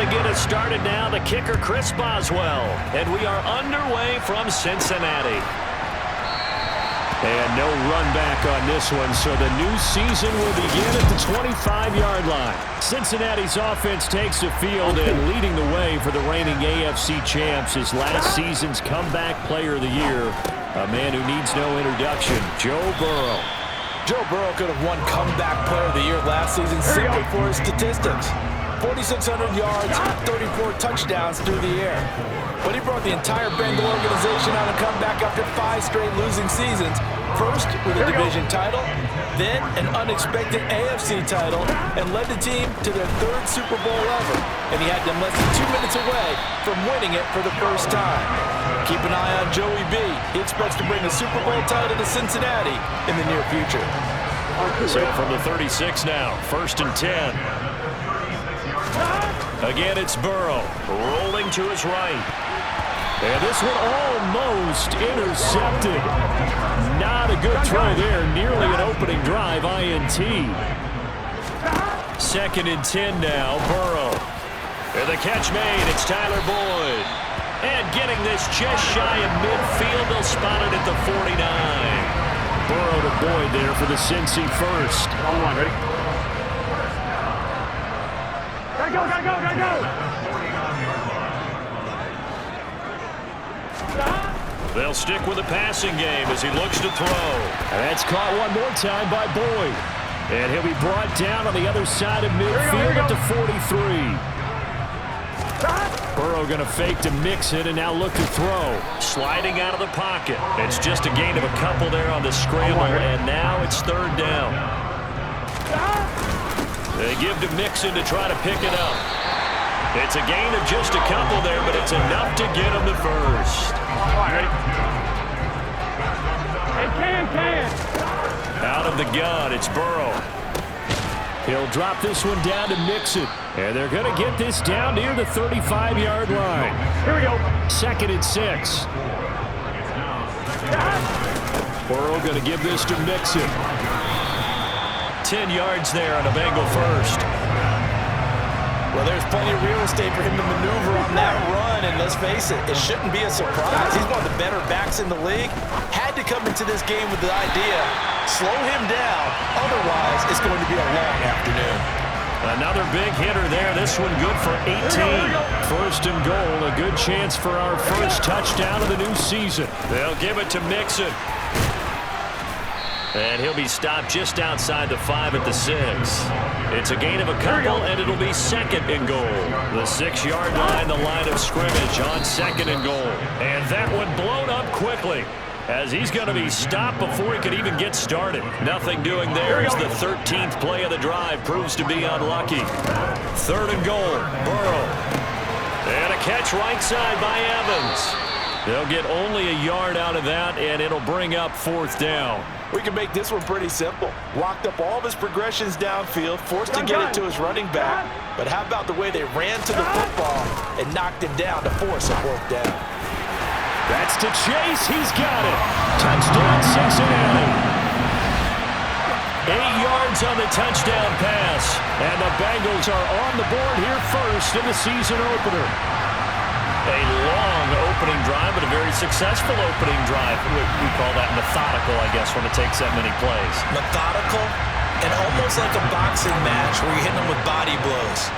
to get us started now, the kicker, Chris Boswell. And we are underway from Cincinnati. And no run back on this one, so the new season will begin at the 25-yard line. Cincinnati's offense takes the field and leading the way for the reigning AFC champs is last season's comeback player of the year, a man who needs no introduction, Joe Burrow. Joe Burrow could have won comeback player of the year last season simply for his statistics. 4,600 yards, 34 touchdowns through the air. But he brought the entire Bengal organization on a comeback after 5 straight losing seasons. First with a division title, then an unexpected AFC title, and led the team to their 3rd Super Bowl ever. And he had them less than 2 minutes away from winning it for the first time. Keep an eye on Joey B. He expects to bring a Super Bowl title to Cincinnati in the near future. So from the 36 now, 1st and 10. Again, it's Burrow rolling to his right. And this one almost intercepted. Not a good throw there. Nearly an opening drive INT. 2nd and 10 now. Burrow. And the catch made. It's Tyler Boyd. And getting this just shy of midfield. They'll spot it at the 49. Burrow to Boyd there for the Cincy first. On one, ready? Gotta go! They'll stick with the passing game as he looks to throw. And that's caught one more time by Boyd. And he'll be brought down on the other side of midfield at the 43. Burrow going to fake to mix it and now look to throw. Sliding out of the pocket. It's just a gain of a couple there on the scramble, and now it's 3rd down. They give to Mixon to try to pick it up. It's a gain of just a couple there, but it's enough to get him the first. Out of the gun, it's Burrow. He'll drop this one down to Mixon. And they're going to get this down near the 35-yard line. Here we go. 2nd and 6. Burrow going to give this to Mixon. 10 yards there on a Bengal first. Well, there's plenty of real estate for him to maneuver on that run, and let's face it, it shouldn't be a surprise. He's one of the better backs in the league. Had to come into this game with the idea, slow him down, otherwise it's going to be a long afternoon. Another big hitter there, this one good for 18. 1st and goal, a good chance for our first touchdown of the new season. They'll give it to Mixon. And he'll be stopped just outside the 5 at the 6. It's a gain of a couple, and it'll be 2nd and goal. The 6-yard line, the line of scrimmage on 2nd and goal. And that one blown up quickly as he's going to be stopped before he could even get started. Nothing doing there as the 13th play of the drive proves to be unlucky. 3rd and goal, Burrow. And a catch right side by Evans. They'll get only a yard out of that, and it'll bring up 4th down. We can make this one pretty simple. Locked up all of his progressions downfield, forced to get it to his running back. But how about the way they ran to the football and knocked him down to force a 4th down? That's to Chase. He's got it. Touchdown, Cincinnati. 8 yards on the touchdown pass. And the Bengals are on the board here first in the season opener. A long opening drive, but a very successful opening drive. We call that methodical, I guess, when it takes that many plays. Methodical and almost like a boxing match where you're hitting them with body blows.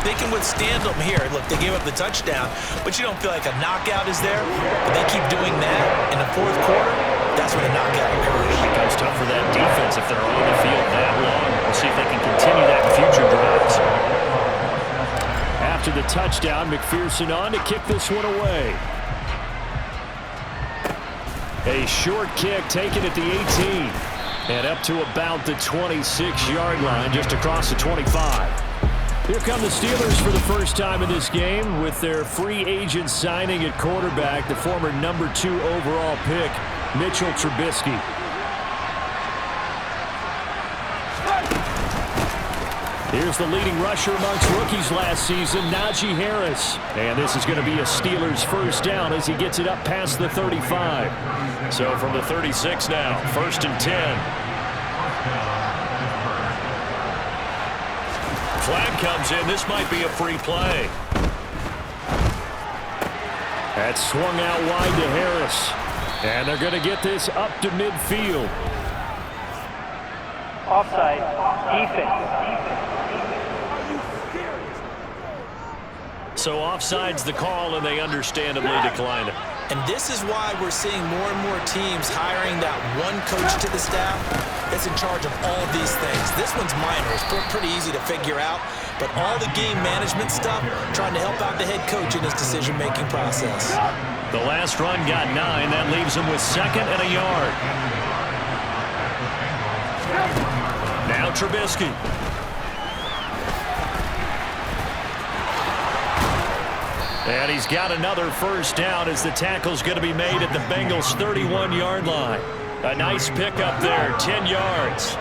They can withstand them here. Look, they gave up the touchdown, but you don't feel like a knockout is there. But they keep doing that in the 4th quarter. That's when a knockout occurs. It becomes tough for that defense if they're on the field that long. We'll see if they can continue that in future drives. After the touchdown, McPherson on to kick this one away. A short kick taken at the 18. And up to about the 26-yard line, just across the 25. Here come the Steelers for the first time in this game with their free agent signing at quarterback, the former #2 overall pick, Mitchell Trubisky. Here's the leading rusher amongst rookies last season, Najee Harris. And this is going to be a Steelers first down as he gets it up past the 35. So from the 36 now, 1st and 10. Flag comes in. This might be a free play. That swung out wide to Harris. And they're going to get this up to midfield. Offside. Defense. So offside's the call, and they understandably declined it. And this is why we're seeing more and more teams hiring that one coach to the staff that's in charge of all of these things. This one's minor. It's pretty easy to figure out. But all the game management stuff, trying to help out the head coach in his decision-making process. The last run got 9. That leaves him with 2nd and a yard. Now Trubisky. And he's got another first down as the tackle's going to be made at the Bengals' 31-yard line. A nice pickup there, 10 yards.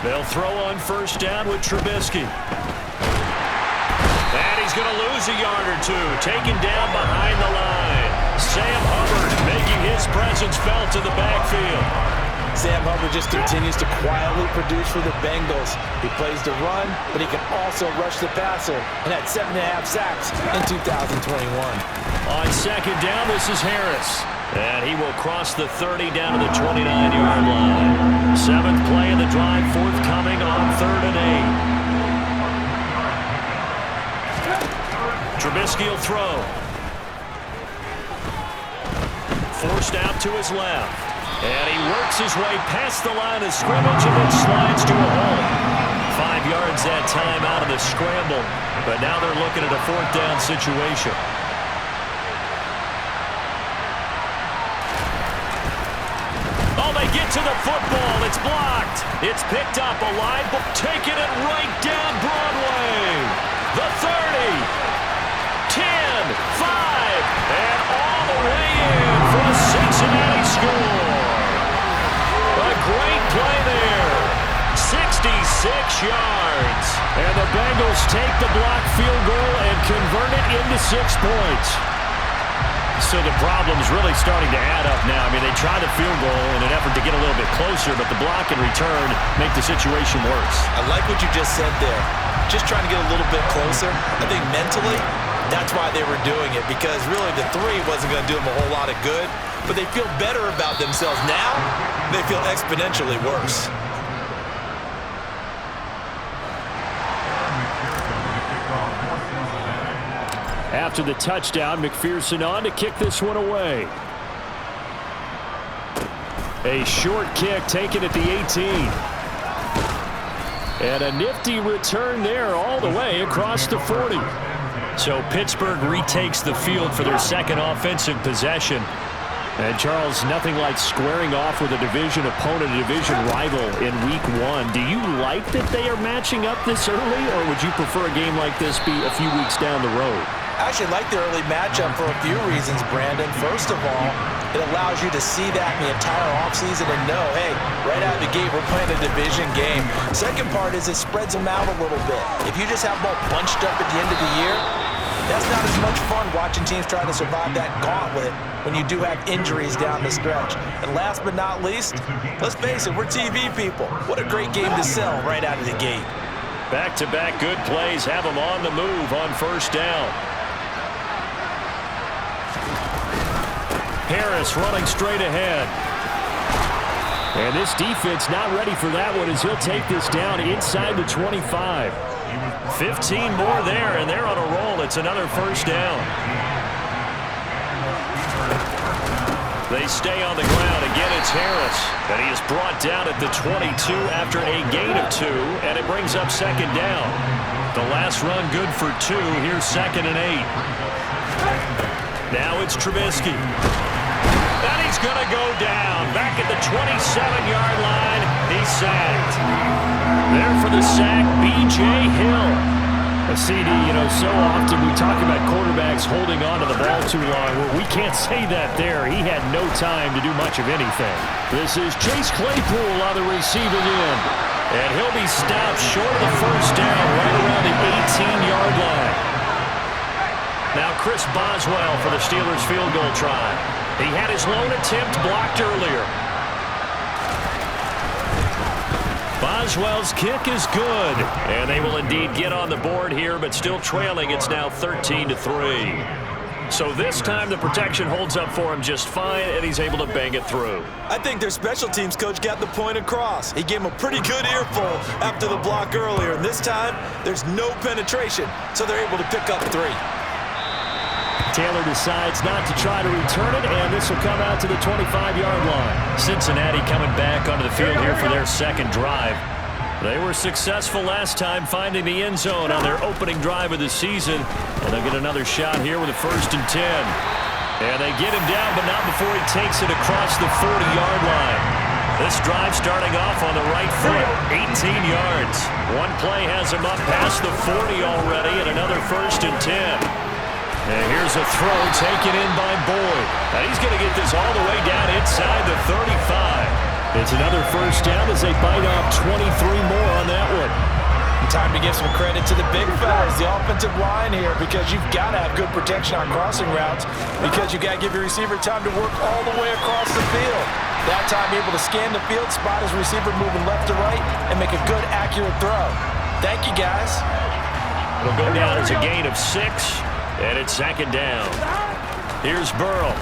They'll throw on first down with Trubisky. And he's going to lose a yard or two, taken down behind the line. Sam Hubbard making his presence felt in the backfield. Sam Hubbard just continues to quietly produce for the Bengals. He plays the run, but he can also rush the passer, and had 7.5 sacks in 2021. On second down, this is Harris. And he will cross the 30 down to the 29-yard line. 7th play of the drive, forthcoming on 3rd and 8. Trubisky will throw. Forced out to his left. And he works his way past the line of scrimmage and then slides to a hole. 5 yards that time out of the scramble. But now they're looking at a 4th down situation. Oh, they get to the football. It's blocked. It's picked up. A live ball. Taking it right down Broadway. The 30. 10, 5. And all the way in for a Cincinnati score. A great play there. 66 yards. And the Bengals take the blocked field goal and convert it into 6 points. So the problem's really starting to add up now. I mean, they try the field goal in an effort to get a little bit closer, but the block and return make the situation worse. I like what you just said there. Just trying to get a little bit closer. I think mentally, that's why they were doing it, because really the 3 wasn't going to do them a whole lot of good, but they feel better about themselves. Now, they feel exponentially worse. After the touchdown, McPherson on to kick this one away. A short kick taken at the 18. And a nifty return there all the way across the 40. So Pittsburgh retakes the field for their 2nd offensive possession. And Charles, nothing like squaring off with a division opponent, a division rival in week 1. Do you like that they are matching up this early, or would you prefer a game like this be a few weeks down the road? I actually like the early matchup for a few reasons, Brandon. First of all, it allows you to see that in the entire offseason and know, hey, right out of the gate, we're playing a division game. Second part is it spreads them out a little bit. If you just have them all bunched up at the end of the year, that's not as much fun watching teams trying to survive that gauntlet when you do have injuries down the stretch. And last but not least, let's face it, we're TV people. What a great game to sell right out of the gate. Back-to-back good plays have them on the move on first down. Harris running straight ahead. And this defense not ready for that one as he'll take this down inside the 25. 15 more there, and they're on a roll. It's another first down. They stay on the ground. Again, it's Harris. And he is brought down at the 22 after a gain of 2, and it brings up 2nd down. The last run good for 2. Here's 2nd and 8. Now it's Trubisky. And he's going to go down. Back at the 27-yard line. He's sacked. There for the sack, B.J. Hill. A CD, so often we talk about quarterbacks holding on to the ball too long. Well, we can't say that there. He had no time to do much of anything. This is Chase Claypool on the receiving end. And he'll be stopped short of the first down right around the 18-yard line. Now Chris Boswell for the Steelers field goal try. He had his lone attempt blocked earlier. Boswell's kick is good. And they will indeed get on the board here, but still trailing. It's now 13-3. So this time the protection holds up for him just fine, and he's able to bang it through. I think their special teams coach got the point across. He gave him a pretty good earful after the block earlier, and this time there's no penetration, so they're able to pick up 3. Taylor decides not to try to return it, and this will come out to the 25-yard line. Cincinnati coming back onto the field here for their second drive. They were successful last time finding the end zone on their opening drive of the season. And they'll get another shot here with a 1st and 10. And they get him down, but not before he takes it across the 40-yard line. This drive starting off on the right foot, 18 yards. One play has him up past the 40 already, and another 1st and 10. And here's a throw taken in by Boyd. And he's going to get this all the way down inside the 35. It's another 1st down as they bite off 23 more on that one. Time to give some credit to the big fellas, the offensive line here, because you've got to have good protection on crossing routes, because you got to give your receiver time to work all the way across the field. That time able to scan the field, spot his receiver moving left to right, and make a good, accurate throw. Thank you, guys. It'll go down as a gain of 6, and it's 2nd down. Here's Burrow.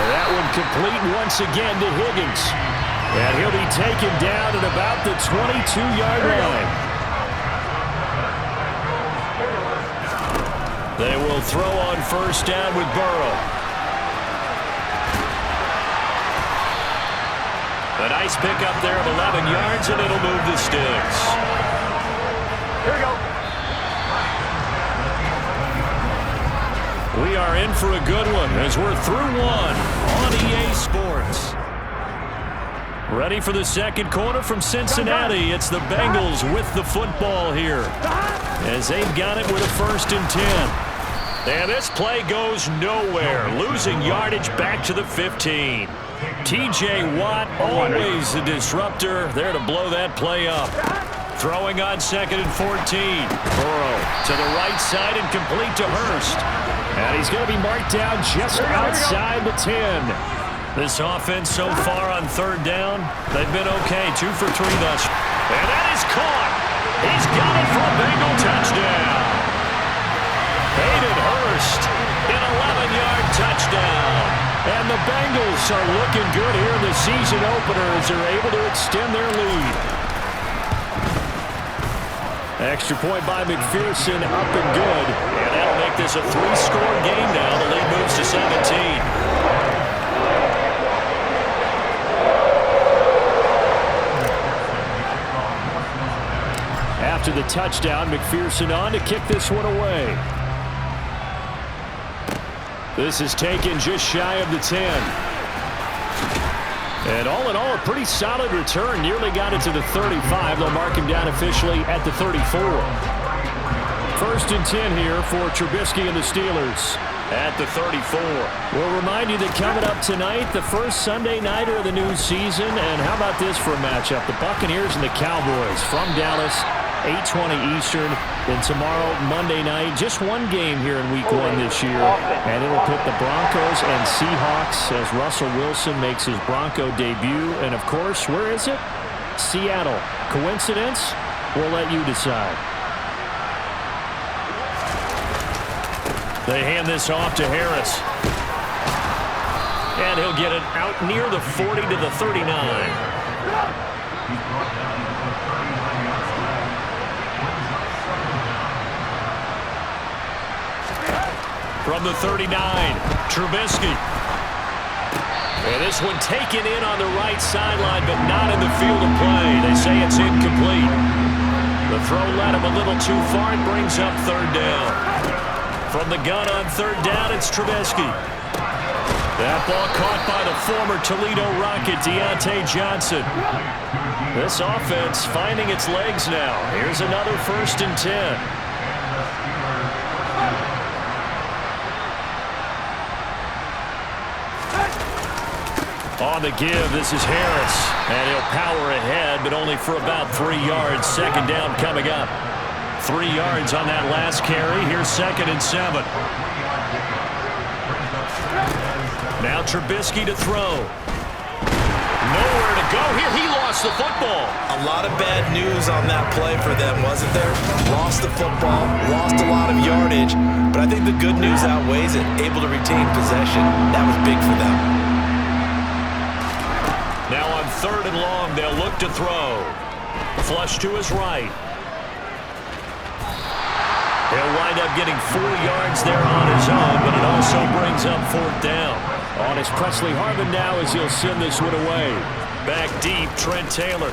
That one complete once again to Higgins. And he'll be taken down at about the 22-yard line. They will throw on 1st down with Burrow. A nice pickup there of 11 yards, and it'll move the sticks. Here we go. We are in for a good one as we're through one on EA Sports. Ready for the second quarter from Cincinnati. It's the Bengals with the football here as they've got it with a 1st and 10. And this play goes nowhere, losing yardage back to the 15. T.J. Watt, always a disruptor, there to blow that play up. Throwing on 2nd and 14. Burrow to the right side and complete to Hurst. And he's going to be marked down just outside the 10. This offense so far on 3rd down, they've been okay. 2 for 3 thus. And that is caught. He's got it for a Bengal touchdown. Hayden Hurst, an 11-yard touchdown. And the Bengals are looking good here in the season opener as they're able to extend their lead. Extra point by McPherson, up and good. And that'll make this a 3-score game now. The lead moves to 17. After the touchdown, McPherson on to kick this one away. This is taken just shy of the 10. And all in all, a pretty solid return. Nearly got it to the 35. They'll mark him down officially at the 34. 1st and 10 here for Trubisky and the Steelers. At the 34. We'll remind you that coming up tonight, the first Sunday nighter of the new season. And how about this for a matchup? The Buccaneers and the Cowboys from Dallas, 8:20 Eastern. Then tomorrow, Monday night, just one game here in Week 1 this year. And it'll pit the Broncos and Seahawks as Russell Wilson makes his Bronco debut. And, of course, where is it? Seattle. Coincidence? We'll let you decide. They hand this off to Harris. And he'll get it out near the 40 to the 39. From the 39, Trubisky. And this one taken in on the right sideline, but not in the field of play. They say it's incomplete. The throw led him a little too far and brings up 3rd down. From the gun on 3rd down, it's Trubisky. That ball caught by the former Toledo Rocket, Deontay Johnson. This offense finding its legs now. Here's another 1st and 10. On the give, this is Harris. And he'll power ahead, but only for about 3 yards. 2nd down coming up. 3 yards on that last carry. Here's 2nd and 7. Now Trubisky to throw. nowhere to go here. He lost the football. A lot of bad news on that play for them, wasn't there? Lost the football, lost a lot of yardage, but I think the good news outweighs it. Able to retain possession. That was big for them. Now on 3rd and long, they'll look to throw. Flush to his right. He'll wind up getting 4 yards there on his own, but it also brings up 4th down. On his Presley Harvin now as he'll send this one away. Back deep, Trent Taylor.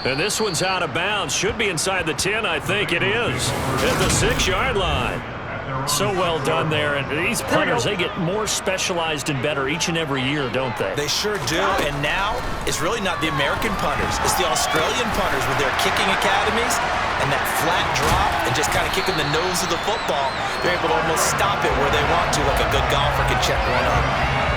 And this one's out of bounds. Should be inside the 10, I think it is. At the 6-yard line. So well done there. And these punters, they get more specialized and better each and every year, don't they? They sure do. And now it's really not the American punters. It's the Australian punters with their kicking academies and that flat drop and just kind of kicking the nose of the football. They're able to almost stop it where they want to, like a good golfer can check one up.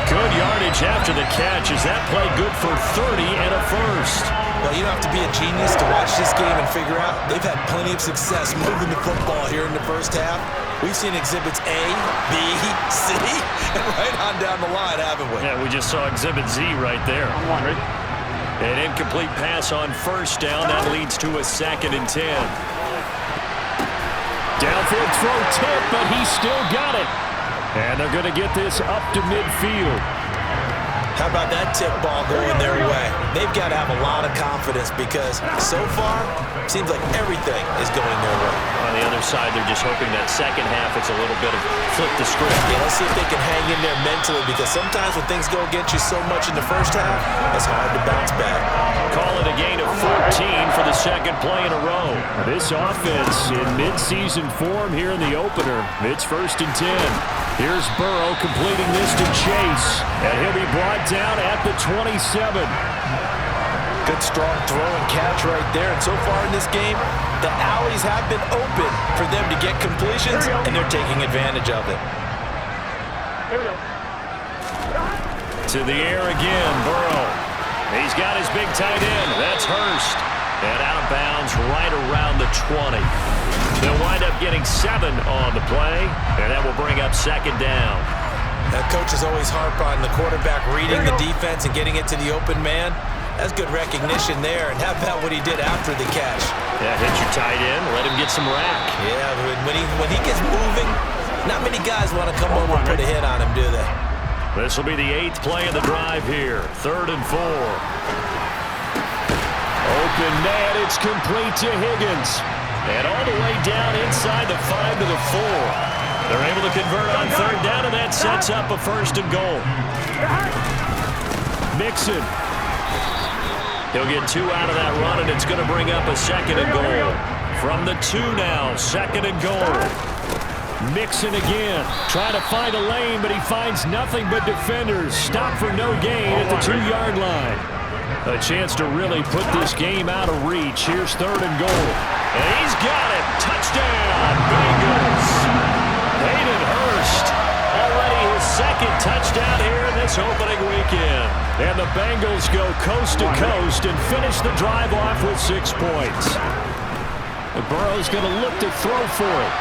Good yardage after the catch. Is that play good for 30 and a first? Well, you don't have to be a genius to watch this game and figure out they've had plenty of success moving the football here in the first half. We've seen exhibits A, B, C, and right on down the line, haven't we? Yeah, we just saw exhibit Z right there. An incomplete pass on 1st down. That leads to a 2nd and 10. Downfield throw tip, but he still got it. And they're going to get this up to midfield. How about that tip ball going their way? They've got to have a lot of confidence because so far, it seems like everything is going their way. On the other side, they're just hoping that second half it's a little bit of flip the script. Yeah, let's see if they can hang in there mentally because sometimes when things go against you so much in the first half, it's hard to bounce back. Call it a gain of 14 for the 2nd play in a row. This offense in midseason form here in the opener. It's 1st and 10. Here's Burrow completing this to Chase. And he'll be brought down at the 27. Good strong throw and catch right there. And so far in this game, the alleys have been open for them to get completions, and they're taking advantage of it. To the air again, Burrow. He's got his big tight end. That's Hurst. And out of bounds right around the 20. They'll wind up getting 7 on the play, and that will bring up 2nd down. That coach is always harp on the quarterback reading the defense and getting it to the open man. That's good recognition there. And how about what he did after the catch? Yeah, hit your tight end, let him get some rack. Yeah, when he gets moving, not many guys want to come over and put a hit on him, do they? This will be the 8th play of the drive here. 3rd and 4. Open man, it's complete to Higgins. And all the way down inside the 5 to the 4. They're able to convert on 3rd down, and that sets up a 1st and goal. Mixon. He'll get 2 out of that run, and it's going to bring up a 2nd and goal. From the 2 now, 2nd and goal. Mixon again. Trying to find a lane, but he finds nothing but defenders. Stop for no gain at the 2-yard line. A chance to really put this game out of reach. Here's 3rd and goal. And he's got it. Touchdown, Bengals. Hayden Hurst. Already his 2nd touchdown here in this opening weekend. And the Bengals go coast to coast and finish the drive off with 6 points. And Burrow's going to look to throw for it.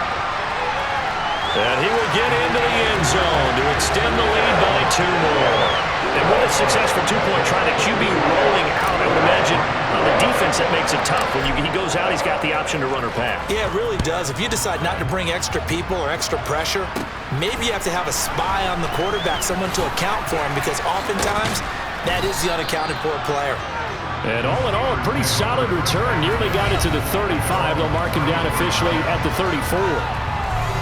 And he will get into the end zone to extend the lead by 2 more. And what a successful 2-point try. The QB rolling out. I would imagine on the defense that makes it tough. When he goes out, he's got the option to run or pass. Yeah, it really does. If you decide not to bring extra people or extra pressure, maybe you have to have a spy on the quarterback, someone to account for him, because oftentimes that is the unaccounted for player. And all in all, a pretty solid return. Nearly got it to the 35. They'll mark him down officially at the 34.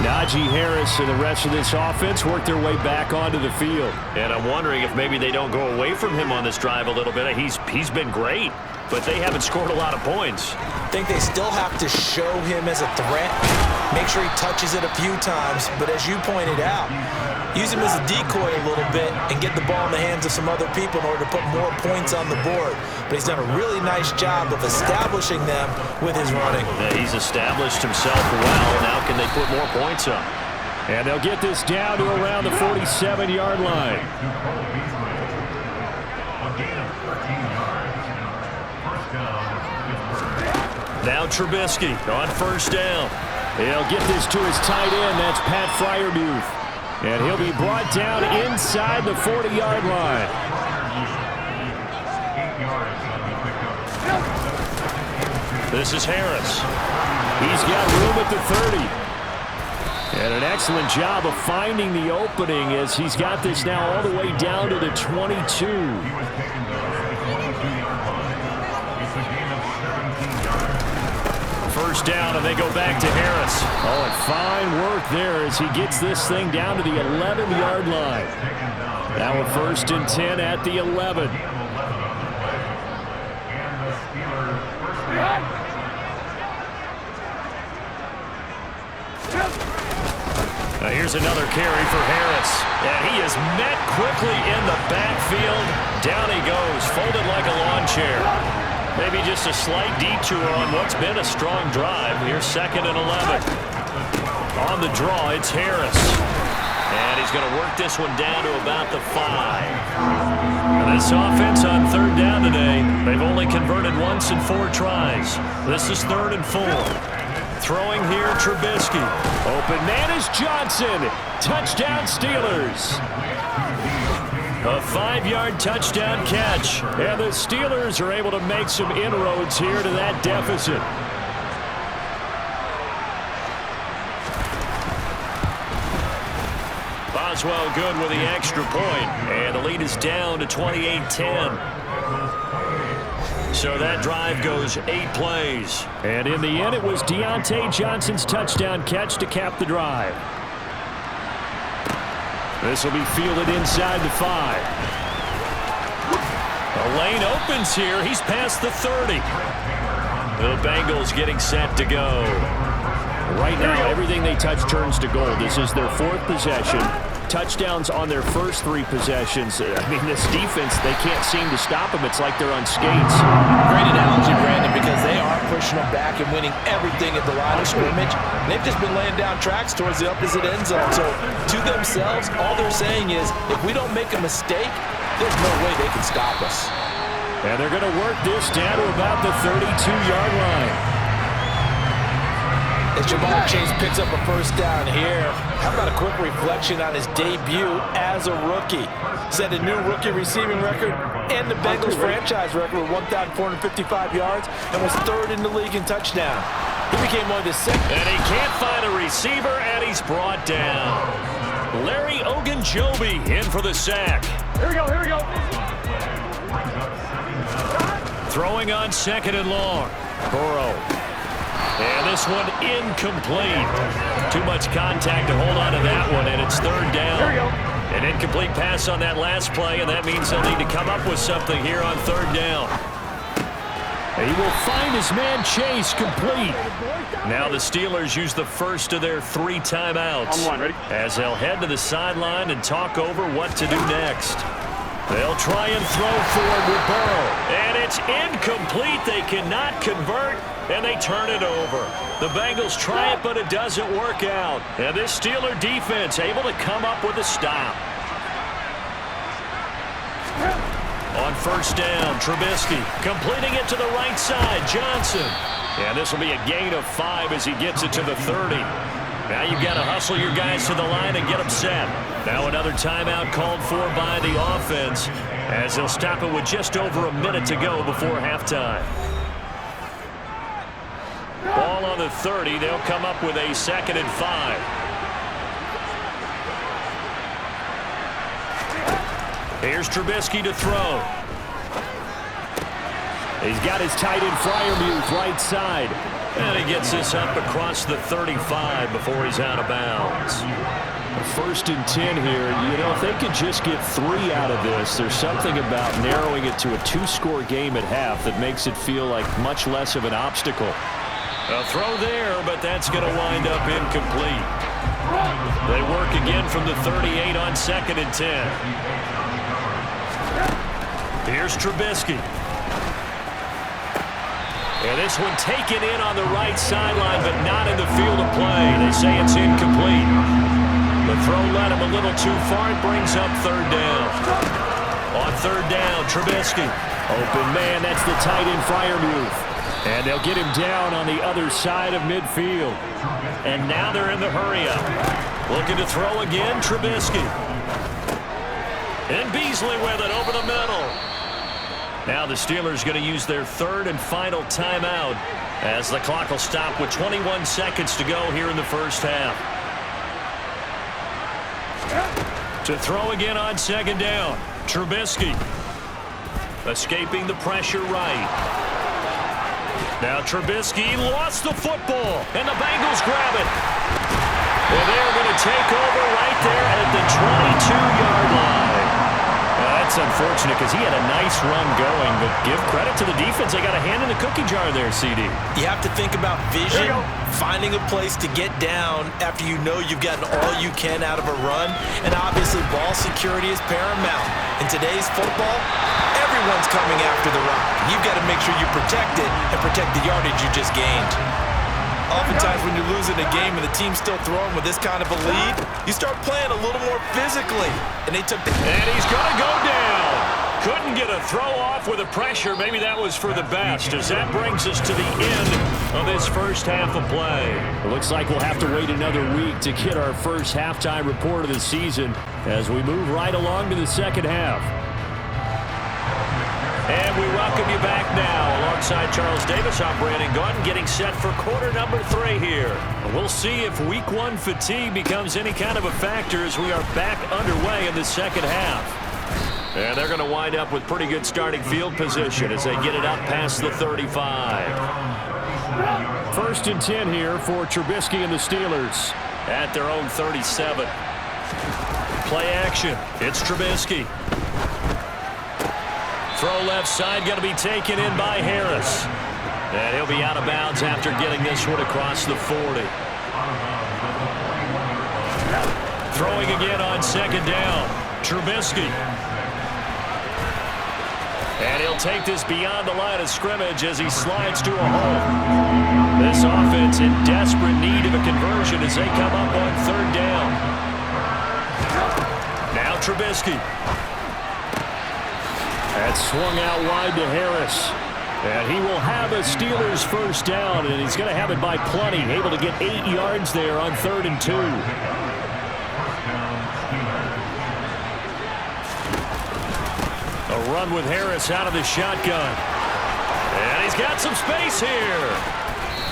Najee Harris and the rest of this offense work their way back onto the field. And I'm wondering if maybe they don't go away from him on this drive a little bit. He's been great, but they haven't scored a lot of points. I think they still have to show him as a threat, make sure he touches it a few times, but as you pointed out, use him as a decoy a little bit and get the ball in the hands of some other people in order to put more points on the board. But he's done a really nice job of establishing them with his running. Yeah, he's established himself well. Now can they put more points up? And they'll get this down to around the 47-yard line. Now Trubisky on 1st down. He'll get this to his tight end. That's Pat Freiermuth. And he'll be brought down inside the 40-yard line. This is Harris. He's got room at the 30. And an excellent job of finding the opening as he's got this now all the way down to the 22. First down, and they go back to Harris. Oh, and fine work there as he gets this thing down to the 11-yard line. Now a 1st and 10 at the 11. Now here's another carry for Harris. And he is met quickly in the backfield. Down he goes, folded like a lawn chair. Maybe just a slight detour on what's been a strong drive. Here's 2nd and 11. On the draw, it's Harris. And he's going to work this one down to about the 5. And this offense on 3rd down today, they've only converted once in 4 tries. This is 3rd and 4. Throwing here, Trubisky. Open man is Johnson. Touchdown, Steelers. A 5-yard touchdown catch. And the Steelers are able to make some inroads here to that deficit. Boswell good with the extra point. And the lead is down to 28-10. So that drive goes 8 plays. And in the end, it was Deontay Johnson's touchdown catch to cap the drive. This will be fielded inside the 5. The lane opens here. He's past the 30. The Bengals getting set to go. Right now, everything they touch turns to gold. This is their 4th possession. Touchdowns on their first 3 possessions. I mean, this defense, they can't seem to stop them. It's like they're on skates. Great analogy, Brandon, because they are pushing them back and winning everything at the line of scrimmage. They've just been laying down tracks towards the opposite end zone. So to themselves, all they're saying is, if we don't make a mistake, there's no way they can stop us. And they're going to work this down to about the 32-yard line. As Jamal Chase picks up a 1st down here, how about a quick reflection on his debut as a rookie? Set a new rookie receiving record and the Bengals franchise record with 1,455 yards and was 3rd in the league in touchdown. He became one of the 6th. And he can't find a receiver, and he's brought down. Larry Ogunjobi in for the sack. Here we go, here we go. Throwing on 2nd and long. Burrow. And this one incomplete. Too much contact to hold on to that one, and it's 3rd down. Here we go. An incomplete pass on that last play, and that means they'll need to come up with something here on 3rd down. He will find his man Chase complete. Now the Steelers use the first of their 3 timeouts. On 1, ready? As they'll head to the sideline and talk over what to do next. They'll try and throw forward with Burrow. And it's incomplete. They cannot convert, and they turn it over. The Bengals try it, but it doesn't work out. And this Steeler defense able to come up with a stop. On 1st down, Trubisky completing it to the right side. Johnson. And this will be a gain of 5 as he gets it to the 30. Now you've got to hustle your guys to the line and get them set. Now another timeout called for by the offense as they'll stop it with just over a minute to go before halftime. Ball on the 30. They'll come up with a 2nd and 5. Here's Trubisky to throw. He's got his tight end Freiermuth right side. And he gets this up across the 35 before he's out of bounds. 1st and 10 here. You know, if they could just get 3 out of this, there's something about narrowing it to a 2-score game at half that makes it feel like much less of an obstacle. A throw there, but that's going to wind up incomplete. They work again from the 38 on 2nd and 10. Here's Trubisky. And this one taken in on the right sideline, but not in the field of play. They say it's incomplete. The throw led him a little too far. It brings up 3rd down. On 3rd down, Trubisky. Open man, that's the tight end Freiermuth. And they'll get him down on the other side of midfield. And now they're in the hurry-up. Looking to throw again, Trubisky. And Beasley with it over the middle. Now the Steelers going to use their third and final timeout as the clock will stop with 21 seconds to go here in the first half. To throw again on second down, Trubisky. Escaping the pressure right. Now Trubisky lost the football, and the Bengals grab it. And they're going to take over right there at the 22-yard line. That's unfortunate because he had a nice run going, but give credit to the defense. They got a hand in the cookie jar there, CD. You have to think about vision, finding a place to get down after you know you've gotten all you can out of a run, and obviously ball security is paramount. In today's football, everyone's coming after the rock. You've got to make sure you protect it and protect the yardage you just gained. Oftentimes when you're losing a game and the team's still throwing with this kind of a lead, you start playing a little more physically. And they took the... And he's going to go down. Couldn't get a throw off with the pressure. Maybe that was for the best, as that brings us to the end of this first half of play. It looks like we'll have to wait another week to get our first halftime report of the season as we move right along to the second half. And we welcome you back now alongside Charles Davis. I'm Brandon Gaudin getting set for quarter number 3 here. We'll see if week 1 fatigue becomes any kind of a factor as we are back underway in the second half. And they're going to wind up with pretty good starting field position as they get it up past the 35. First and 10 here for Trubisky and the Steelers. At their own 37. Play action. It's Trubisky. Throw left side, going to be taken in by Harris. And he'll be out of bounds after getting this one across the 40. Throwing again on second down. Trubisky. And he'll take this beyond the line of scrimmage as he slides to a hole. This offense in desperate need of a conversion as they come up on third down. Now Trubisky. That swung out wide to Harris. And he will have a Steelers first down, and he's going to have it by plenty. Able to get 8 yards there on 3rd and 2. A run with Harris out of the shotgun. And he's got some space here.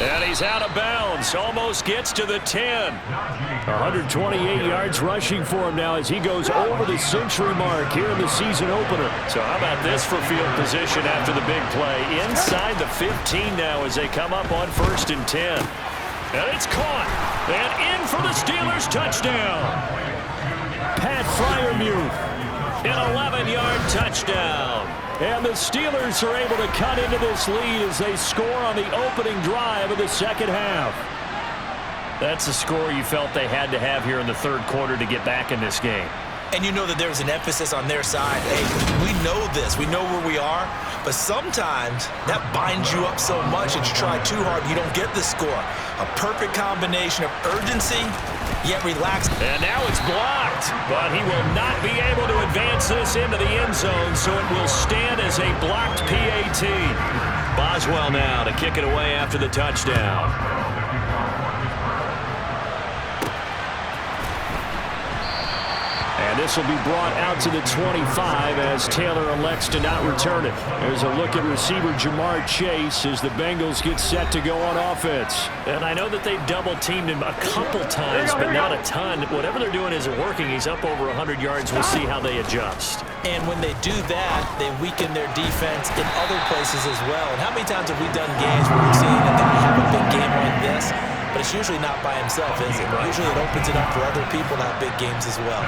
And he's out of bounds. Almost gets to the 10. 128 yards rushing for him now as he goes over the century mark here in the season opener. So how about this for field position after the big play? Inside the 15 now as they come up on 1st and 10. And it's caught. And in for the Steelers touchdown. Pat Freiermuth. An 11-yard touchdown. And the Steelers are able to cut into this lead as they score on the opening drive of the second half. That's a score you felt they had to have here in the 3rd quarter to get back in this game. And you know that there's an emphasis on their side. Hey, we know this. We know where we are. But sometimes that binds you up so much that you try too hard and you don't get the score. A perfect combination of urgency, yet relaxed. And now it's blocked. But he will not be able to advance this into the end zone, so it will stand as a blocked PAT. Boswell now to kick it away after the touchdown. And this will be brought out to the 25 as Taylor elects to not return it. There's a look at receiver Jamar Chase as the Bengals get set to go on offense. And I know that they've double-teamed him a couple times, but not a ton. Whatever they're doing isn't working. He's up over 100 yards. We'll see how they adjust. And when they do that, they weaken their defense in other places as well. And how many times have we done games where we've seen a guy have a big game like this? But it's usually not by himself, is it? Usually it opens it up for other people to have big games as well.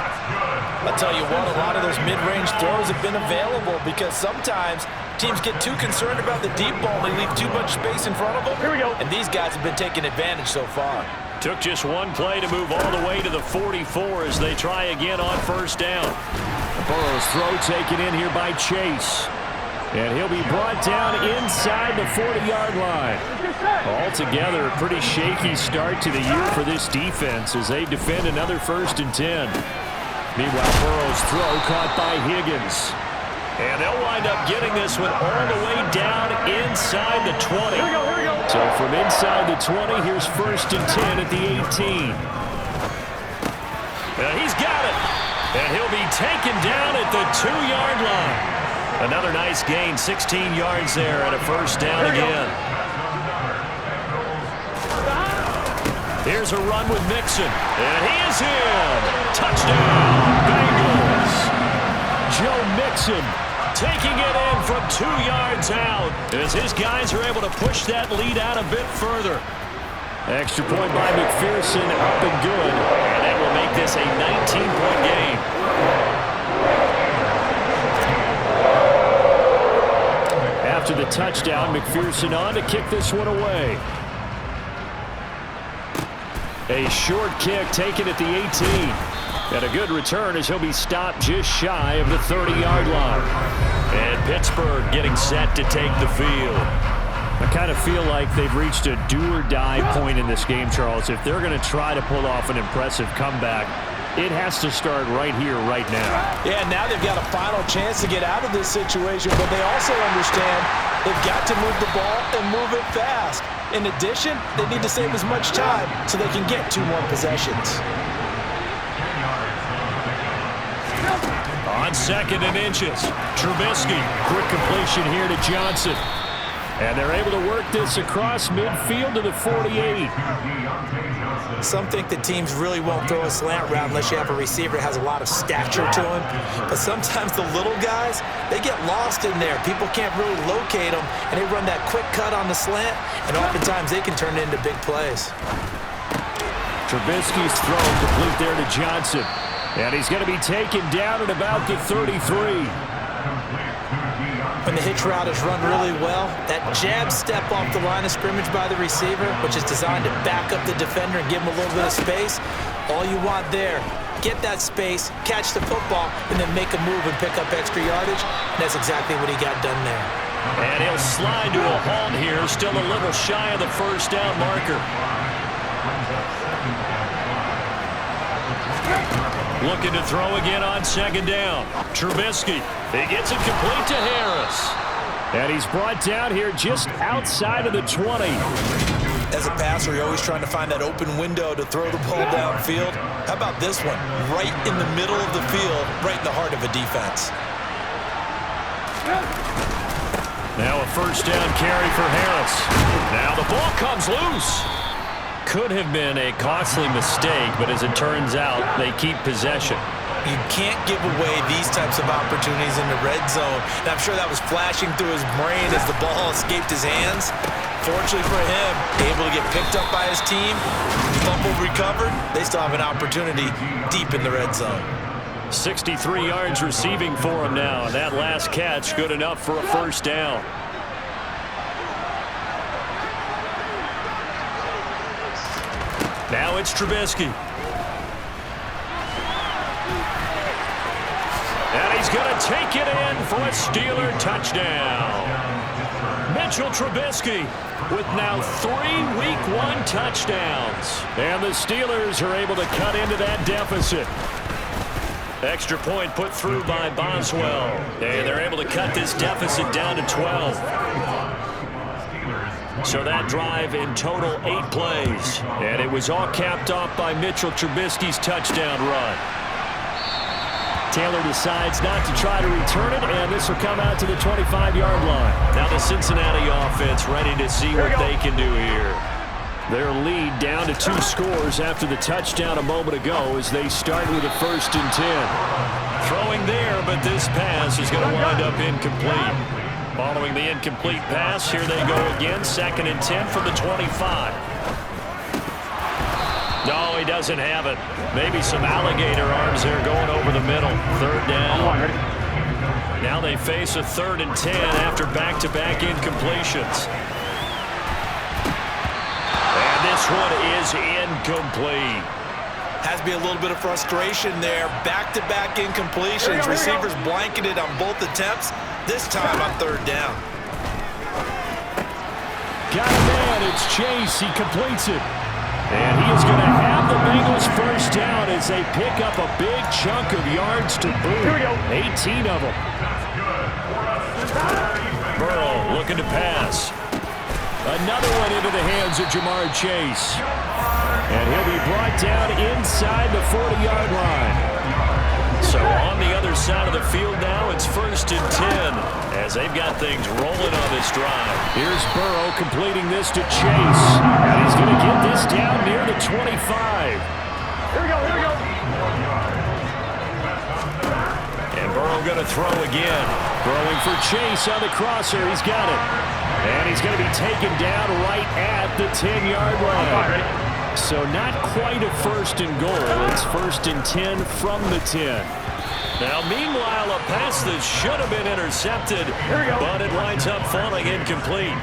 I'll tell you what, a lot of those mid-range throws have been available because sometimes teams get too concerned about the deep ball. They leave too much space in front of them. Here we go. And these guys have been taking advantage so far. Took just one play to move all the way to the 44 as they try again on 1st down. Burrow's throw taken in here by Chase. And he'll be brought down inside the 40-yard line. Altogether, a pretty shaky start to the year for this defense as they defend another 1st and 10. Meanwhile, Burrow's throw caught by Higgins. And they'll wind up getting this one all the way down inside the 20. Here we go. So from inside the 20, here's 1st and 10 at the 18. He's got it. And he'll be taken down at the 2-yard line. Another nice gain, 16 yards there, and a 1st down again. Here's a run with Mixon. And he is in. Touchdown, Bengals. Joe Mixon taking it in from 2 yards out as his guys are able to push that lead out a bit further. Extra point by McPherson, up and good. And that will make this a 19-point game. After the touchdown, McPherson on to kick this one away. A short kick taken at the 18. And a good return as he'll be stopped just shy of the 30-yard line. And Pittsburgh getting set to take the field. I kind of feel like they've reached a do-or-die point in this game, Charles. If they're going to try to pull off an impressive comeback, it has to start right here, right now. Yeah, now they've got a final chance to get out of this situation, but they also understand they've got to move the ball and move it fast. In addition, they need to save as much time so they can get 2 more possessions. On 2nd and inches, Trubisky. Quick completion here to Johnson. And they're able to work this across midfield to the 48. Some think that teams really won't throw a slant route unless you have a receiver that has a lot of stature to him. But sometimes the little guys, they get lost in there. People can't really locate them, and they run that quick cut on the slant, and oftentimes they can turn it into big plays. Trubisky's throw complete there to Johnson. And he's going to be taken down at about the 33. When the hitch route is run really well, that jab step off the line of scrimmage by the receiver, which is designed to back up the defender and give him a little bit of space, all you want there, get that space, catch the football, and then make a move and pick up extra yardage. And that's exactly what he got done there. And he'll slide to a halt here, still a little shy of the 1st down marker. Looking to throw again on 2nd down. Trubisky. He gets it complete to Harris. And he's brought down here just outside of the 20. As a passer, you're always trying to find that open window to throw the ball downfield. How about this one? Right in the middle of the field, right in the heart of a defense. Now a 1st down carry for Harris. Now the ball comes loose. Could have been a costly mistake, but as it turns out, they keep possession. You can't give away these types of opportunities in the red zone. And I'm sure that was flashing through his brain as the ball escaped his hands. Fortunately for him, able to get picked up by his team, fumble recovered. They still have an opportunity deep in the red zone. 63 yards receiving for him now. And that last catch, good enough for a 1st down. Now it's Trubisky. And he's going to take it in for a Steeler touchdown. Mitchell Trubisky with now 3 Week 1 touchdowns. And the Steelers are able to cut into that deficit. Extra point put through by Boswell. And they're able to cut this deficit down to 12. So that drive in total 8 plays. And it was all capped off by Mitchell Trubisky's touchdown run. Taylor decides not to try to return it, and this will come out to the 25-yard line. Now the Cincinnati offense ready to see what they can do here. Their lead down to 2 scores after the touchdown a moment ago as they start with a 1st and 10. Throwing there, but this pass is going to wind up incomplete. Following the incomplete pass, here they go again. 2nd and 10 from the 25. No, he doesn't have it. Maybe some alligator arms there going over the middle. 3rd down. Now they face a 3rd and 10 after back-to-back incompletions. And this one is incomplete. Has to be a little bit of frustration there. Back-to-back incompletions. Receivers blanketed on both attempts. This time on 3rd down. Got a man. It's Chase. He completes it. And he is going to have the Bengals 1st down as they pick up a big chunk of yards to boot. Here we go. 18 of them. Burrow looking to pass. Another one into the hands of Jamar Chase. And he'll be brought down inside the 40-yard line. So on the other side of the field now, it's 1st and 10 as they've got things rolling on this drive. Here's Burrow completing this to Chase. And he's going to get this down near the 25. Here we go, here we go. And Burrow going to throw again. Throwing for Chase on the crosser. He's got it. And he's going to be taken down right at the 10-yard line. So not quite a 1st and goal. It's 1st and 10 from the 10. Now, meanwhile, a pass that should have been intercepted, but it winds up falling incomplete.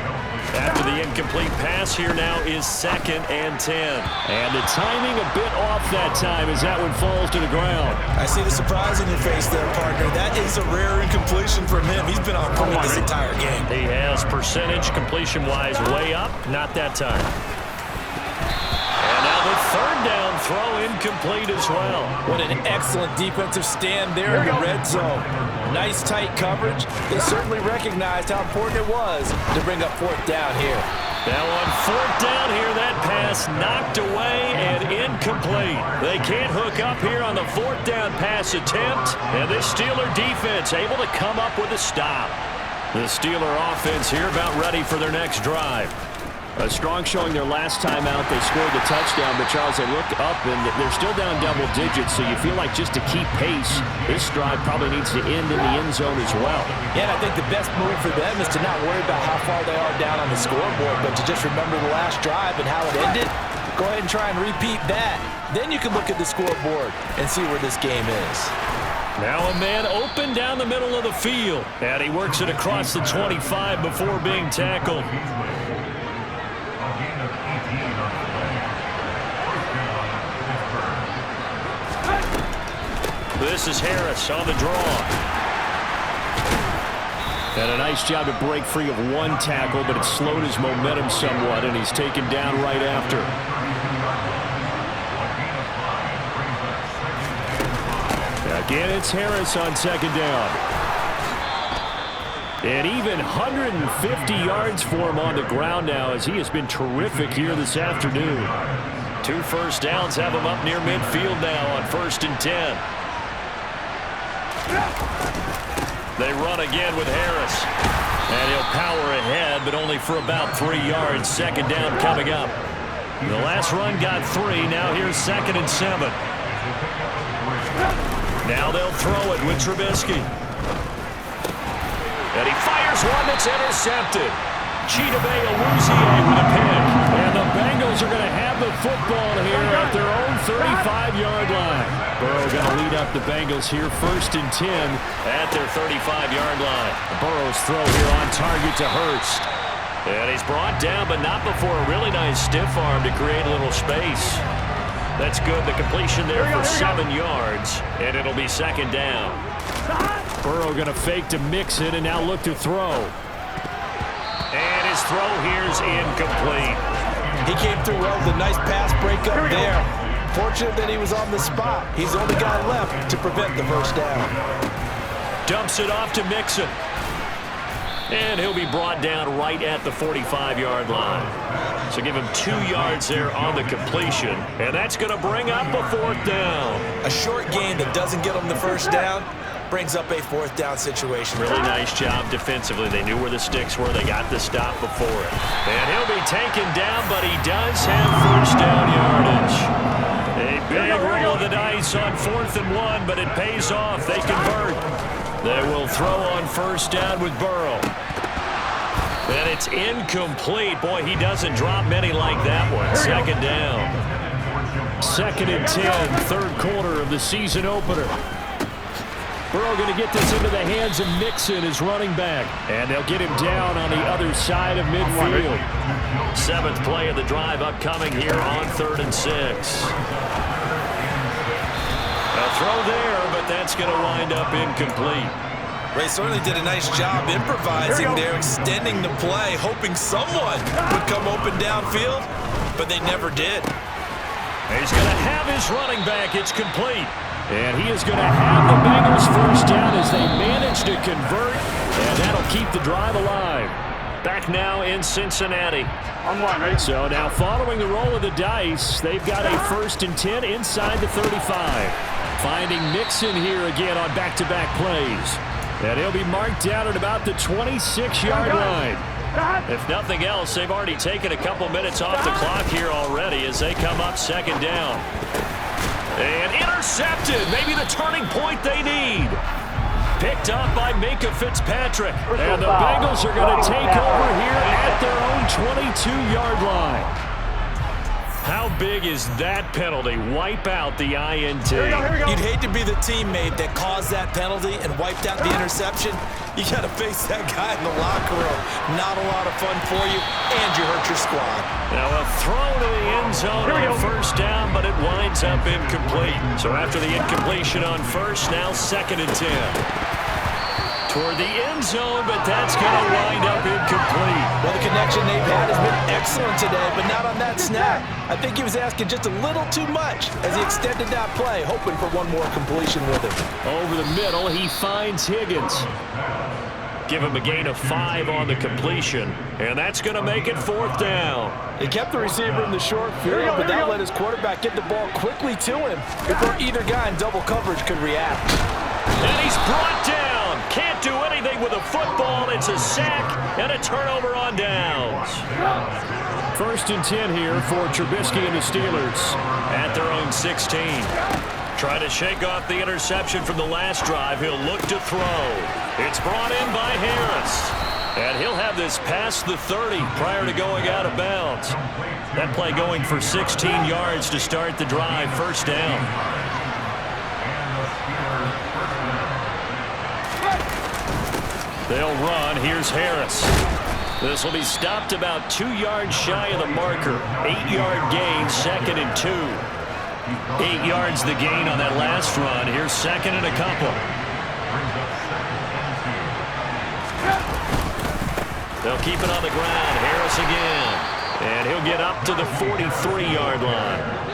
After the incomplete pass, here now is 2nd and 10. And the timing a bit off that time as that one falls to the ground. I see the surprise in your face there, partner. That is a rare incompletion from him. He's been on point this entire game. He has percentage completion-wise way up. Not that time. And now the 3rd down throw incomplete as well. What an excellent defensive stand there in the red zone. Nice tight coverage. They certainly recognized how important it was to bring up 4th down here. Now on 4th down here, that pass knocked away and incomplete. They can't hook up here on the 4th down pass attempt. And this Steeler defense able to come up with a stop. The Steeler offense here about ready for their next drive. A strong showing their last time out. They scored the touchdown, but Charles, they look up and they're still down double digits, so you feel like just to keep pace, this drive probably needs to end in the end zone as well. Yeah, and I think the best move for them is to not worry about how far they are down on the scoreboard, but to just remember the last drive and how it ended. Go ahead and try and repeat that. Then you can look at the scoreboard and see where this game is. Now a man open down the middle of the field, and he works it across the 25 before being tackled. This is Harris on the draw. And a nice job to break free of one tackle, but it slowed his momentum somewhat, and he's taken down right after. Again, it's Harris on 2nd down. And even 150 yards for him on the ground now, as he has been terrific here this afternoon. 2 first downs have him up near midfield now on 1st and 10. They run again with Harris. And he'll power ahead, but only for about 3 yards. 2nd down coming up. The last run got 3. Now here's 2nd and 7. Now they'll throw it with Trubisky. And he fires one that's intercepted. Chidobe Awuzie with a pick. And the Bengals are going to have the football here at their own 35-yard line. Burrow going to lead up the Bengals here, 1st and 10 at their 35-yard line. Burrow's throw here on target to Hurst. And he's brought down, but not before a really nice stiff arm to create a little space. That's good. The completion there for 7 yards, and it'll be 2nd down. Burrow going to fake to mix it, and now look to throw. And his throw here's incomplete. He came through well with a nice pass breakup there. Fortunate that he was on the spot. He's the only guy left to prevent the 1st down. Dumps it off to Mixon. And he'll be brought down right at the 45-yard line. So give him 2 yards there on the completion. And that's going to bring up a 4th down. A short gain that doesn't get him the 1st down brings up a 4th down situation. Really nice job defensively. They knew where the sticks were. They got the stop before it. And he'll be taken down, but he does have 1st down yardage. A big roll of the dice on 4th and 1, but it pays off. They convert. They will throw on 1st down with Burrow. And it's incomplete. Boy, he doesn't drop many like that one. 2nd down. 2nd and 10, 3rd quarter of the season opener. Burrow going to get this into the hands of Mixon, his running back. And they'll get him down on the other side of midfield. 7th play of the drive upcoming here on 3rd and 6. A throw there, but that's going to wind up incomplete. They certainly did a nice job improvising there, extending the play, hoping someone would come open downfield, but they never did. He's going to have his running back. It's complete. And he is going to have the Bengals 1st down as they manage to convert And that'll keep the drive alive. Back now in Cincinnati. On one, ready? So now following the roll of the dice, they've got a 1st and 10 inside the 35. Finding Mixon here again on back-to-back plays. And he'll be marked down at about the 26-yard line. If nothing else, they've already taken a couple minutes off the clock here already as they come up 2nd down. And intercepted. Maybe the turning point they need. Picked up by Minkah Fitzpatrick. And the Bengals are going to take over here at their own 22-yard line. How big is that penalty? Wipe out the INT. Here we go. You'd hate to be the teammate that caused that penalty and wiped out the interception. You got to face that guy in the locker room. Not a lot of fun for you, and you hurt your squad. Now a throw to the end zone on 1st down, but it winds up incomplete. So after the incompletion on 1st, now 2nd and 10. Toward the end zone, but that's going to wind up incomplete. Well, the connection they've had has been excellent today, but not on that snap. I think he was asking just a little too much as he extended that play, hoping for one more completion with it. Over the middle, he finds Higgins. Give him a gain of 5 on the completion, and that's going to make it 4th down. He kept the receiver in the short field, but that let his quarterback get the ball quickly to him before either guy in double coverage could react. And he's brought down. Can't do anything with a football. It's a sack and a turnover on downs. 1st and 10 here for Trubisky and the Steelers. At their own 16. Trying to shake off the interception from the last drive. He'll look to throw. It's brought in by Harris. And he'll have this past the 30 prior to going out of bounds. That play going for 16 yards to start the drive. 1st down. They'll run. Here's Harris. This will be stopped about 2 yards shy of the marker. 8-yard gain, 2nd and 2. 8 yards the gain on that last run. Here's 2nd and a couple. They'll keep it on the ground. Harris again. And he'll get up to the 43-yard line.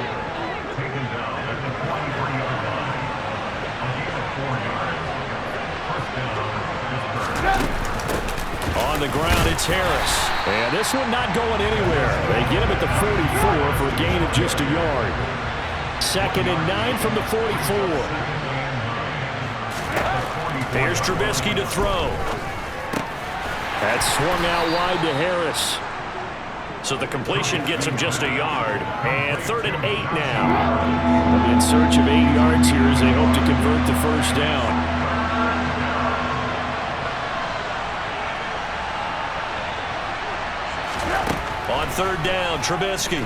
On the ground, it's Harris. And this one not going anywhere. They get him at the 44 for a gain of just a yard. 2nd and 9 from the 44. Here's Trubisky to throw. That's swung out wide to Harris. So the completion gets him just a yard. And 3rd and 8 now. In search of 8 yards here as they hope to convert the 1st down. On 3rd down, Trubisky.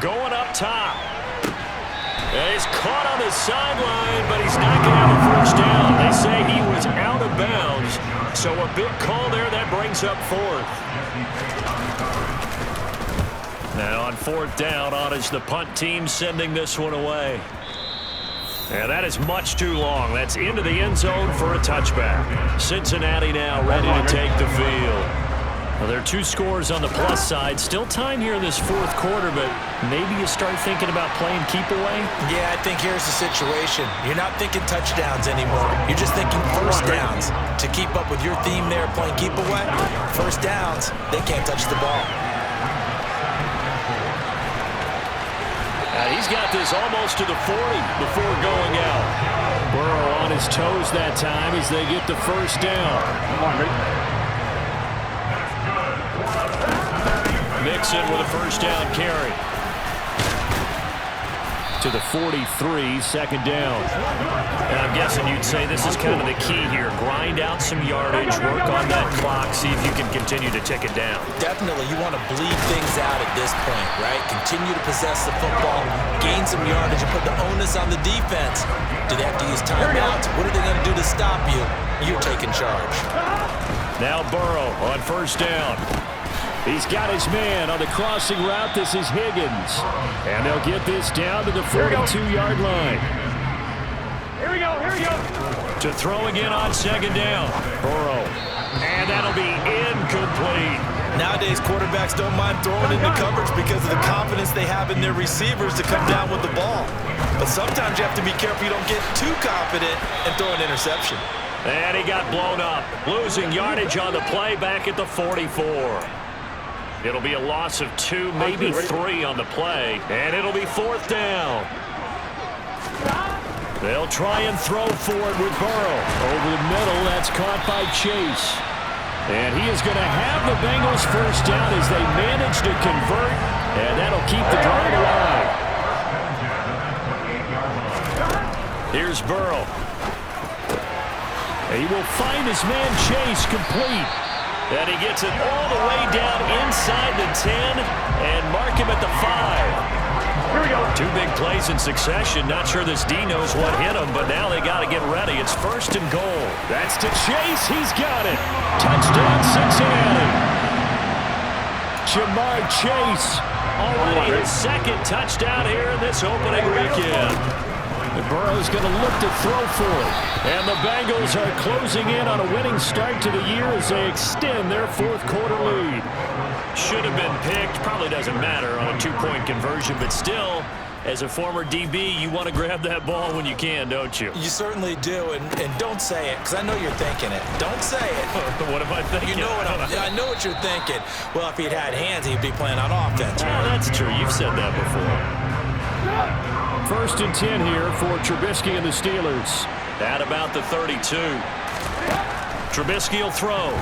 Going up top. And he's caught on the sideline, but he's not going to have a 1st down. They say he was out of bounds. So a big call there that brings up 4th. Now on 4th down, on is the punt team sending this one away. And that is much too long. That's into the end zone for a touchback. Cincinnati now ready to take the field. Well, there are 2 scores on the plus side. Still time here in this 4th quarter, but maybe you start thinking about playing keep away? Yeah, I think here's the situation. You're not thinking touchdowns anymore. You're just thinking 1st downs. To keep up with your theme there, playing keep away, 1st downs, they can't touch the ball. He's got this almost to the 40 before going out. Burrow on his toes that time as they get the 1st down. Come on, ready? Mixon with a 1st down carry. To the 43, 2nd down. And I'm guessing you'd say this is kind of the key here. Grind out some yardage, work on that clock, see if you can continue to tick it down. Definitely, you want to bleed things out at this point, right? Continue to possess the football, gain some yardage, and put the onus on the defense. Do they have to use timeouts? What are they going to do to stop you? You're taking charge. Now Burrow on 1st down. He's got his man on the crossing route. This is Higgins. And they'll get this down to the 42-yard line. Here we go. To throw again on 2nd down. Burrow. And that'll be incomplete. Nowadays, quarterbacks don't mind throwing into coverage because of the confidence they have in their receivers to come down with the ball. But sometimes you have to be careful you don't get too confident and throw an interception. And he got blown up, losing yardage on the play back at the 44. It'll be a loss of 2, maybe 3 on the play, and it'll be 4th down. They'll try and throw for it with Burrow. Over the middle, that's caught by Chase. And he is going to have the Bengals first down as they manage to convert, and that'll keep the drive alive. Here's Burrow. He will find his man Chase complete. And he gets it all the way down inside the 10 and mark him at the 5. Here we go. 2 big plays in succession. Not sure this D knows what hit him, but now they got to get ready. It's 1st and goal. That's to Chase. He's got it. Touchdown, Cincinnati. Jamar Chase. Already his 2nd touchdown here in this opening weekend. And Burrow's going to look to throw for it. And the Bengals are closing in on a winning start to the year as they extend their 4th quarter lead. Should have been picked. Probably doesn't matter on a 2-point conversion, but still, as a former DB, you want to grab that ball when you can, don't you? You certainly do, and don't say it, because I know you're thinking it. Don't say it. What am I thinking? You know what I know what you're thinking. Well, if he'd had hands, he'd be playing on offense. Well, that's true. You've said that before. 1st and 10 here for Trubisky and the Steelers. At about the 32. Trubisky will throw.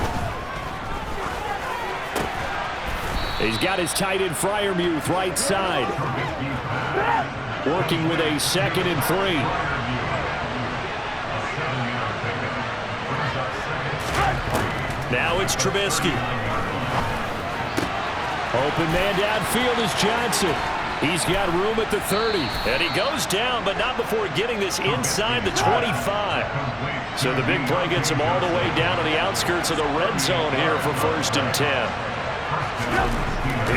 He's got his tight end Freiermuth right side. Working with a 2nd and 3. Now it's Trubisky. Open man downfield is Johnson. He's got room at the 30. And he goes down, but not before getting this inside the 25. So the big play gets him all the way down to the outskirts of the red zone here for 1st and 10.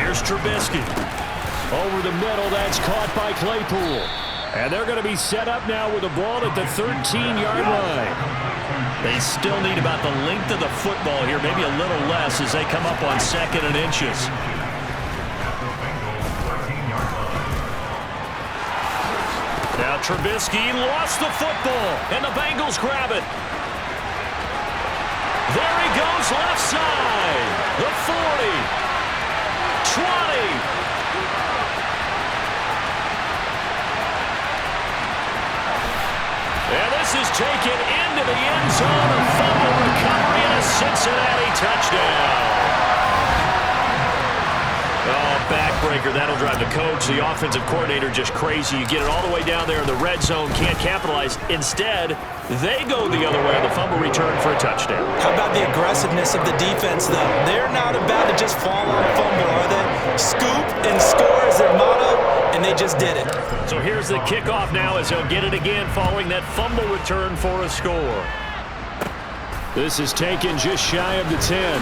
Here's Trubisky. Over the middle, that's caught by Claypool. And they're going to be set up now with the ball at the 13-yard line. They still need about the length of the football here, maybe a little less as they come up on 2nd and inches. Now Trubisky lost the football, and the Bengals grab it. There he goes left side. The 40. 20. And this is taken into the end zone. A fumble recovery and a Cincinnati touchdown. Oh, backbreaker. That'll drive the coach, the offensive coordinator, just crazy. You get it all the way down there in the red zone, can't capitalize. Instead, they go the other way on the fumble return for a touchdown. How about the aggressiveness of the defense, though? They're not about to just fall on a fumble, are they? Scoop and score is their motto, and they just did it. So here's the kickoff now as he'll get it again following that fumble return for a score. This is taken just shy of the 10.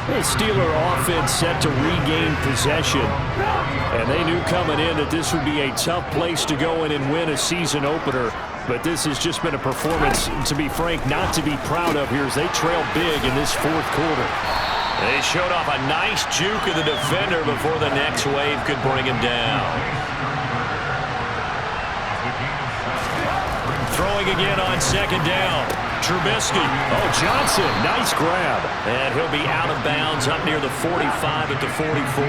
The Steeler offense set to regain possession. And they knew coming in that this would be a tough place to go in and win a season opener. But this has just been a performance, to be frank, not to be proud of here as they trail big in this 4th quarter. They showed off a nice juke of the defender before the next wave could bring him down. Throwing again on 2nd down. Trubisky. Oh, Johnson, nice grab. And he'll be out of bounds up near the 45 at the 44.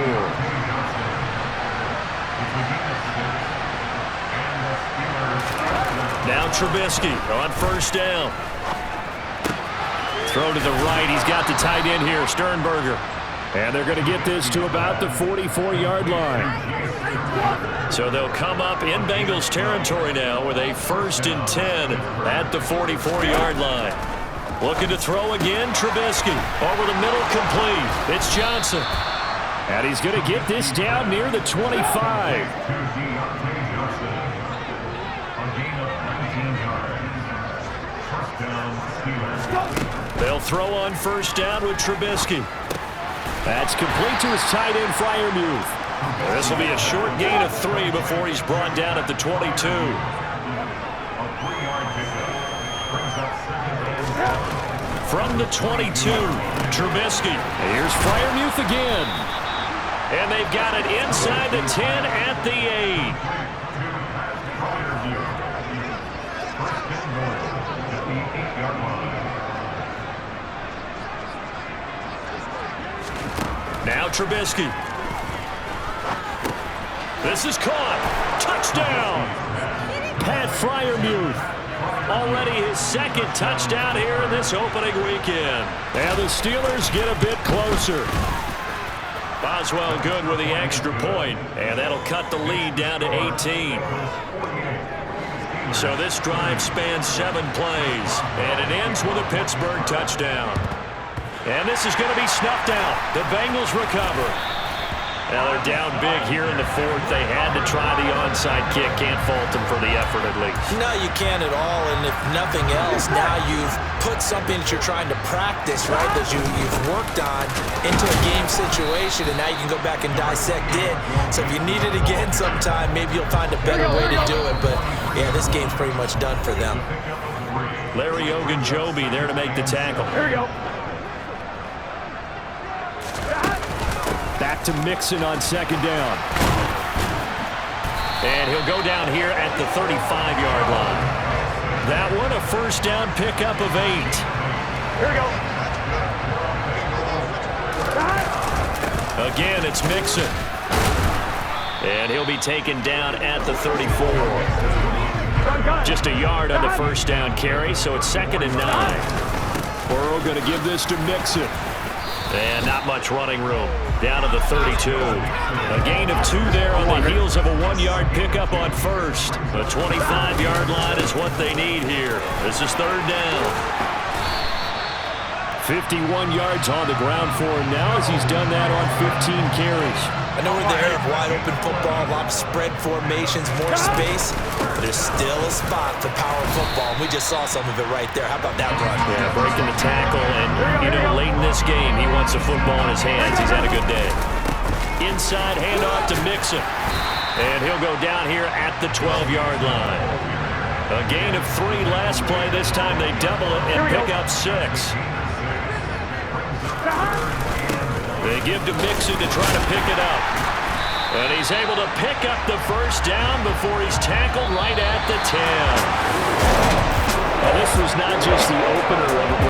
Now Trubisky on 1st down. Throw to the right. He's got the tight end here, Sternberger. And they're going to get this to about the 44-yard line. So they'll come up in Bengals territory now with a 1st and 10 at the 44-yard line. Looking to throw again, Trubisky. Over the middle, complete. It's Johnson. And he's going to get this down near the 25. They'll throw on 1st down with Trubisky. That's complete to his tight end, Freiermuth. This will be a short gain of 3 before he's brought down at the 22. From the 22, Trubisky. Here's Freiermuth again. And they've got it inside the 10 at the 8. Now Trubisky. This is caught. Touchdown. Pat Freiermuth. Already his second touchdown here in this opening weekend. And the Steelers get a bit closer. Boswell good with the extra point, and that'll cut the lead down to 18. So this drive spans 7 plays, and it ends with a Pittsburgh touchdown. And this is going to be snuffed out. The Bengals recover. Now they're down big here in the 4th. They had to try the onside kick. Can't fault them for the effort at least. No, you can't at all. And if nothing else, now you've put something that you're trying to practice, right, that you've worked on into a game situation, and now you can go back and dissect it. So if you need it again sometime, maybe you'll find a better way to do it. But, yeah, this game's pretty much done for them. Larry Ogunjobi there to make the tackle. Here we go. Back to Mixon on 2nd down. And he'll go down here at the 35-yard line. That one a first down pickup of 8. Here we go. Again, it's Mixon. And he'll be taken down at the 34. Just a yard on the first down carry, so it's 2nd and 9. Burrow going to give this to Mixon. And not much running room. Down to the 32. A gain of 2 there on the heels of a 1-yard pickup on first. The 25-yard line is what they need here. This is 3rd down. 51 yards on the ground for him now as he's done that on 15 carries. I know we're in the era of wide-open football, a lot of spread formations, more space. But there's still a spot for power football, and we just saw some of it right there. How about that run? Yeah, breaking the tackle, and, late in this game, he wants a football in his hands. He's had a good day. Inside handoff to Mixon. And he'll go down here at the 12-yard line. A gain of 3 last play. This time they double it and pick up 6. They give to Mixon to try to pick it up. And he's able to pick up the first down before he's tackled right at the 10. Now, this was not just the opener of it.